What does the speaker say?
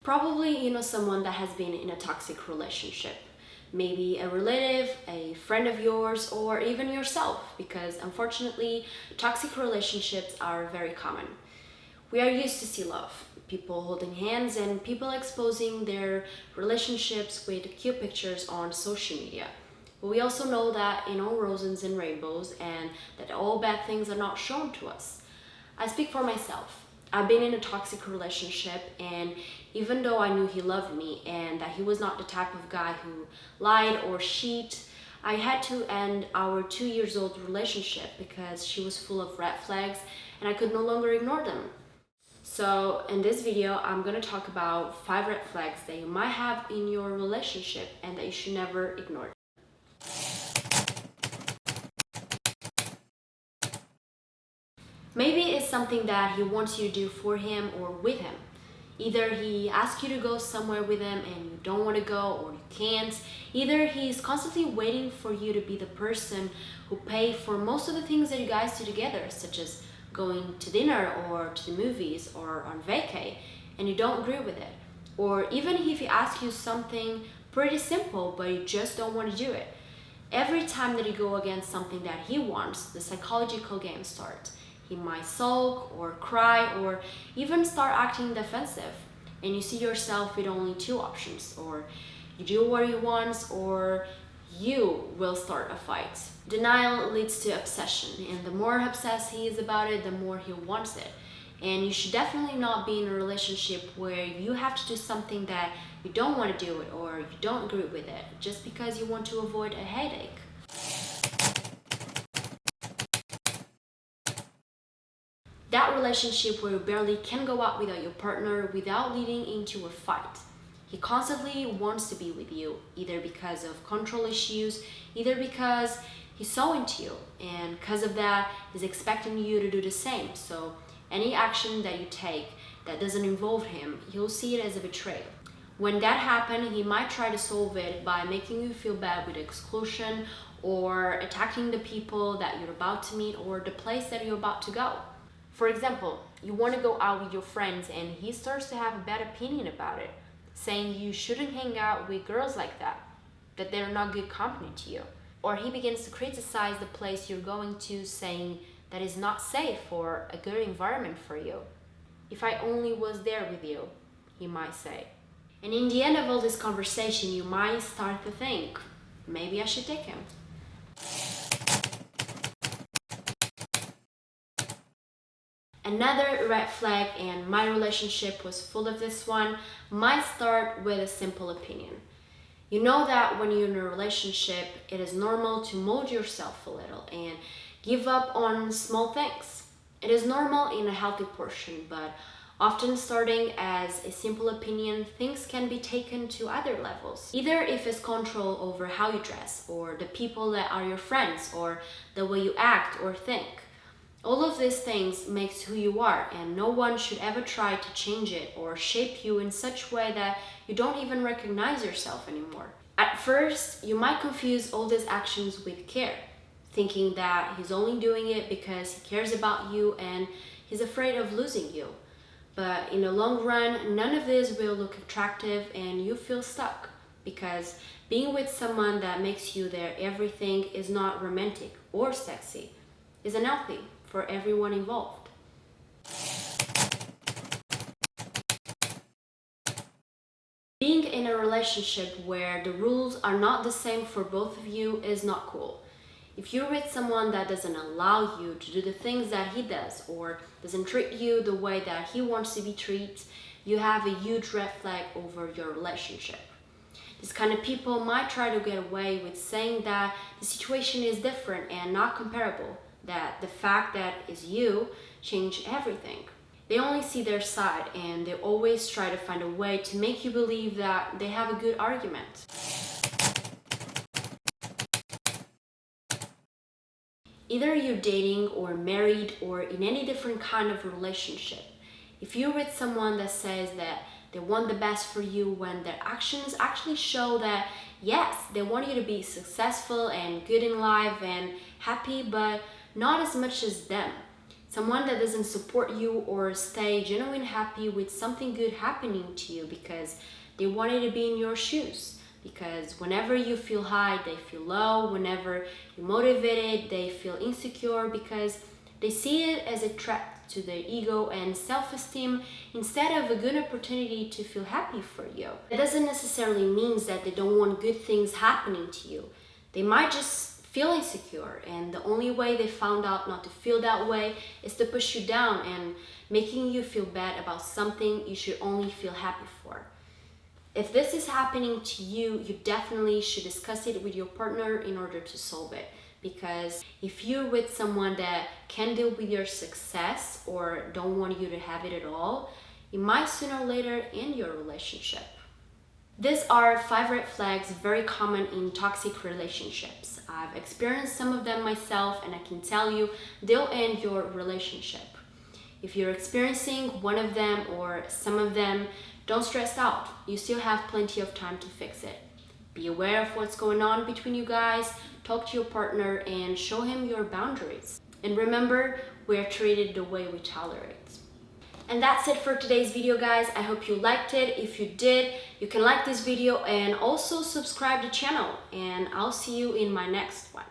Probably you know someone that has been in a toxic relationship. Maybe a relative, a friend of yours, or even yourself, because unfortunately, toxic relationships are very common. We are used to see love, people holding hands and people exposing their relationships with cute pictures on social media. But we also know that in all roses and rainbows and that all bad things are not shown to us. I speak for myself. I've been in a toxic relationship, and even though I knew he loved me and that he was not the type of guy who lied or cheat, I had to end our 2 years old relationship because she was full of red flags and I could no longer ignore them. So in this video, I'm gonna talk about 5 red flags that you might have in your relationship and that you should never ignore. Maybe it's something that he wants you to do for him or with him. Either he asks you to go somewhere with him and you don't want to go or you can't. Either he's constantly waiting for you to be the person who pay for most of the things that you guys do together, such as going to dinner or to the movies or on vacay, and you don't agree with it. Or even if he asks you something pretty simple but you just don't want to do it. Every time that you go against something that he wants, the psychological game starts. He might sulk or cry or even start acting defensive, and you see yourself with only 2 options: or you do what he wants or you will start a fight. Denial leads to obsession, and the more obsessed he is about it, the more he wants it. And you should definitely not be in a relationship where you have to do something that you don't want to do it or you don't agree with it just because you want to avoid a headache. That relationship where you barely can go out without your partner without leading into a fight. He constantly wants to be with you, either because of control issues, either because he's so into you, and because of that, he's expecting you to do the same. So any action that you take that doesn't involve him, he'll see it as a betrayal. When that happens, he might try to solve it by making you feel bad with exclusion or attacking the people that you're about to meet or the place that you're about to go. For example, you want to go out with your friends and he starts to have a bad opinion about it, saying you shouldn't hang out with girls like that they're not good company to you. Or he begins to criticize the place you're going to, saying that it's not safe or a good environment for you. If I only was there with you, he might say. And in the end of all this conversation, you might start to think, maybe I should take him. Another red flag, and my relationship was full of this one, might start with a simple opinion. You know that when you're in a relationship, it is normal to mold yourself a little and give up on small things. It is normal in a healthy portion, but often starting as a simple opinion, things can be taken to other levels. Either if it's control over how you dress, or the people that are your friends, or the way you act or think. All of these things makes who you are, and no one should ever try to change it or shape you in such a way that you don't even recognize yourself anymore. At first, you might confuse all these actions with care, thinking that he's only doing it because he cares about you and he's afraid of losing you. But in the long run, none of this will look attractive and you feel stuck, because being with someone that makes you their everything is not romantic or sexy, is unhealthy for everyone involved. Being in a relationship where the rules are not the same for both of you is not cool. If you're with someone that doesn't allow you to do the things that he does or doesn't treat you the way that he wants to be treated, you have a huge red flag over your relationship. These kind of people might try to get away with saying that the situation is different and not comparable, that the fact that it's you changed everything. They only see their side, and they always try to find a way to make you believe that they have a good argument. Either you're dating or married or in any different kind of relationship, if you're with someone that says that they want the best for you when their actions actually show that yes, they want you to be successful and good in life and happy, but not as much as them, Someone that doesn't support you or stay genuinely happy with something good happening to you because they wanted to be in your shoes. Because whenever you feel high, they feel low. Whenever you're motivated, they feel insecure because they see it as a threat to their ego and self-esteem instead of a good opportunity to feel happy for you. It doesn't necessarily mean that they don't want good things happening to you. They might just feel insecure, and the only way they found out not to feel that way is to push you down and making you feel bad about something you should only feel happy for. If this is happening to you, you definitely should discuss it with your partner in order to solve it. Because if you're with someone that can deal with your success or don't want you to have it at all, it might sooner or later end your relationship. These are 5 red flags very common in toxic relationships. I've experienced some of them myself, and I can tell you they'll end your relationship. If you're experiencing one of them or some of them, don't stress out. You still have plenty of time to fix it. Be aware of what's going on between you guys, talk to your partner, and show him your boundaries. And remember, we're treated the way we tolerate. And that's it for today's video, guys. I hope you liked it. If you did, you can like this video and also subscribe to the channel. And I'll see you in my next one.